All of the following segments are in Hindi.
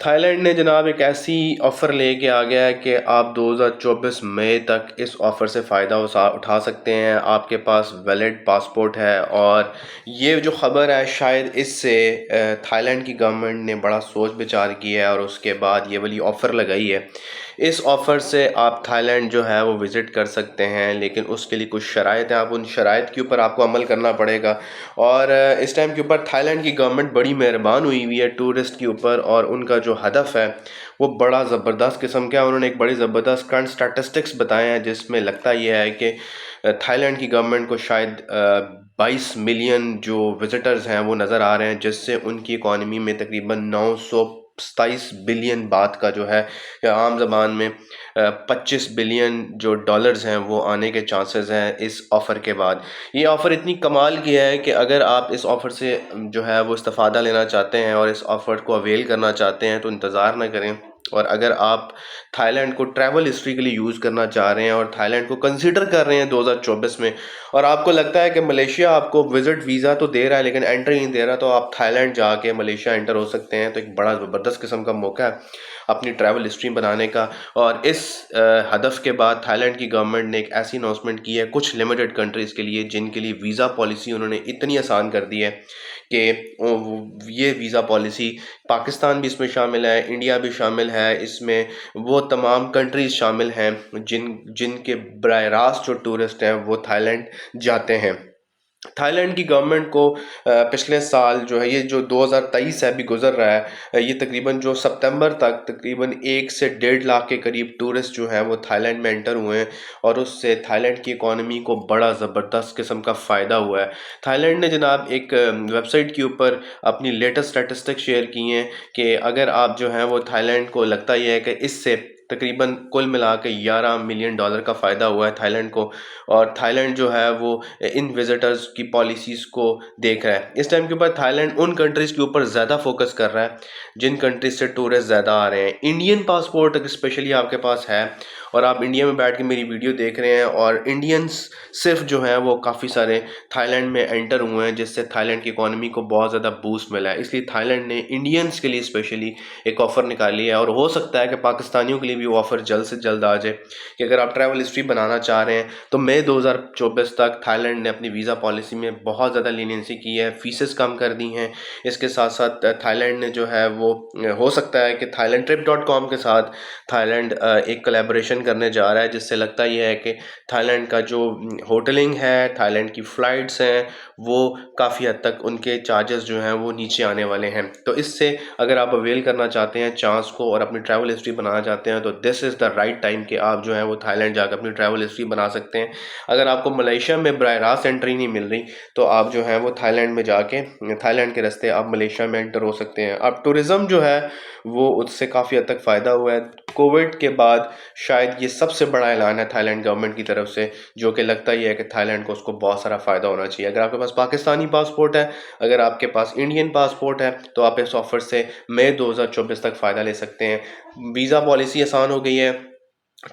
थाईलैंड ने जनाब एक ऐसी ऑफ़र लेके आ गया है कि आप 2024 मई तक इस ऑफ़र से फ़ायदा उठा सकते हैं। आपके पास वैलिड पासपोर्ट है और ये जो ख़बर है शायद इससे थाईलैंड की गवर्नमेंट ने बड़ा सोच विचार किया है और उसके बाद ये वाली ऑफ़र लगाई है। इस ऑफ़र से आप थाईलैंड जो है वो विज़िट कर सकते हैं, लेकिन उसके लिए कुछ शराइत हैं। आप उन शराइत के ऊपर आपको अमल करना पड़ेगा। और इस टाइम के ऊपर थाईलैंड की गवर्नमेंट बड़ी मेहरबान हुई हुई है टूरिस्ट के ऊपर, और उनका जो हदफ है वो बड़ा ज़बरदस्त किस्म का है। उन्होंने एक बड़ी ज़बरदस्त करंट स्टैटिस्टिक्स बताए हैं, जिसमें लगता यह है कि थाईलैंड की गवर्नमेंट को शायद 22 मिलियन जो विजिटर्स हैं वो नज़र आ रहे हैं, जिससे उनकी इकॉनमी में तकरीबन 927 बिलियन बात का जो है, या आम ज़बान में 25 बिलियन जो डॉलर्स हैं वो आने के चांसेस हैं इस ऑफ़र के बाद। ये ऑफ़र इतनी कमाल की है कि अगर आप इस ऑफ़र से जो है वो इस्तेफ़ादा लेना चाहते हैं और इस ऑफ़र को अवेल करना चाहते हैं तो इंतज़ार ना करें। और अगर आप थाईलैंड को ट्रैवल हिस्ट्री के लिए यूज़ करना चाह रहे हैं और थाईलैंड को कंसीडर कर रहे हैं 2024 में, और आपको लगता है कि मलेशिया आपको विज़िट वीज़ा तो दे रहा है लेकिन एंट्री नहीं दे रहा, तो आप थाईलैंड जाके मलेशिया एंटर हो सकते हैं। तो एक बड़ा ज़बरदस्त किस्म का मौका है अपनी ट्रैवल हिस्ट्री बनाने का। और इस हदफ के बाद थाईलैंड की गवर्नमेंट ने एक ऐसी अनाउंसमेंट की है कुछ लिमिटेड कंट्रीज़ के लिए, जिनके लिए वीज़ा पॉलिसी उन्होंने इतनी आसान कर दी है कि ये वीज़ा पॉलिसी पाकिस्तान भी इसमें शामिल है, इंडिया भी शामिल है, इसमें वो तमाम कंट्रीज़ शामिल हैं जिनके बराह रास्त जो टूरिस्ट हैं वो थाईलैंड जाते हैं। थाईलैंड की गवर्नमेंट को पिछले साल जो है, ये जो 2023 है अभी गुजर रहा है, ये तकरीबन जो सितंबर तक तकरीबन 1 से 1.5 लाख के करीब टूरिस्ट जो हैं वो थाईलैंड में एंटर हुए हैं, और उससे थाईलैंड की इकॉनमी को बड़ा ज़बरदस्त किस्म का फ़ायदा हुआ है। थाईलैंड ने जनाब एक वेबसाइट के ऊपर अपनी लेटेस्ट स्टैटिस्टिक्स शेयर की हैं कि अगर आप जो हैं वो थाईलैंड को लगता ही है कि इससे तकरीबन कुल मिला के $11 मिलियन का फ़ायदा हुआ है थाईलैंड को, और थाईलैंड जो है वो इन विजिटर्स की पॉलिसीज़ को देख रहा है। इस टाइम के ऊपर थाईलैंड उन कंट्रीज़ के ऊपर ज़्यादा फोकस कर रहा है जिन कंट्रीज से टूरिस्ट ज़्यादा आ रहे हैं। इंडियन पासपोर्ट अगर स्पेशली आपके पास है और आप इंडिया में बैठ के मेरी वीडियो देख रहे हैं, और इंडियंस सिर्फ जो हैं वो काफ़ी सारे थाईलैंड में एंटर हुए हैं, जिससे थाईलैंड की इकॉनमी को बहुत ज़्यादा बूस्ट मिला है, इसलिए थाईलैंड ने इंडियंस के लिए स्पेशली एक ऑफ़र निकाली है। और हो सकता है कि पाकिस्तानियों के लिए भी वो ऑफ़र जल्द से जल्द आ जाए कि अगर आप ट्रैवल हिस्ट्री बनाना चाह रहे हैं तो मई 2024 तक थाईलैंड ने अपनी वीज़ा पॉलिसी में बहुत ज़्यादा लीनियंसी की है, फीसेस कम कर दी हैं। इसके साथ साथ थाईलैंड ने जो है वो हो सकता है कि थाईलैंड trip.com के साथ थाईलैंड एक कोलैबोरेशन करने जा रहा है, जिससे लगता ये है कि थाईलैंड का जो होटलिंग है, थाईलैंड की फ़्लाइट्स हैं, वो काफ़ी हद तक उनके चार्जेस जो हैं वो नीचे आने वाले हैं। तो इससे अगर आप अवेल करना चाहते हैं चांस को और अपनी ट्रैवल हिस्ट्री बनाना चाहते हैं तो this is the right time कि आप जो है वो थाईलैंड जाकर अपनी ट्रैवल हिस्ट्री बना सकते हैं। अगर आपको मलेशिया में बराह रास्त एंट्री नहीं मिल रही तो आप जो है वो थाईलैंड में जाके थाईलैंड के रास्ते आप मलेशिया में एंटर हो सकते हैं। अब टूरिज़्म जो है वो उससे काफ़ी हद तक फ़ायदा हुआ है। कोविड के बाद शायद ये सबसे बड़ा ऐलान है थाईलैंड गवर्नमेंट की तरफ से, जो कि लगता ही है कि थाईलैंड को उसको बहुत सारा फ़ायदा होना चाहिए। अगर आपके पास पाकिस्तानी पासपोर्ट है, अगर आपके पास इंडियन पासपोर्ट है, तो आप इस ऑफ़र से मई 2024 तक फ़ायदा ले सकते हैं। वीज़ा पॉलिसी आसान हो गई है,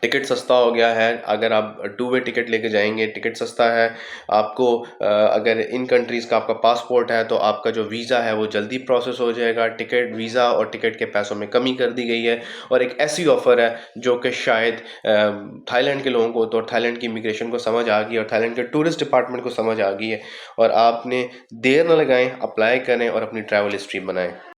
टिकट सस्ता हो गया है। अगर आप टू वे टिकट लेके जाएंगे टिकट सस्ता है आपको। अगर इन कंट्रीज़ का आपका पासपोर्ट है तो आपका जो वीज़ा है वो जल्दी प्रोसेस हो जाएगा। टिकट वीज़ा और टिकट के पैसों में कमी कर दी गई है, और एक ऐसी ऑफ़र है जो कि शायद थाईलैंड के लोगों को तो थाईलैंड की इमिग्रेशन को समझ आ गई और थाईलैंड के टूरिस्ट डिपार्टमेंट को समझ आ गई है। और आपने देर न लगाएं, अप्लाई करें और अपनी ट्रैवल हिस्ट्री बनाएं।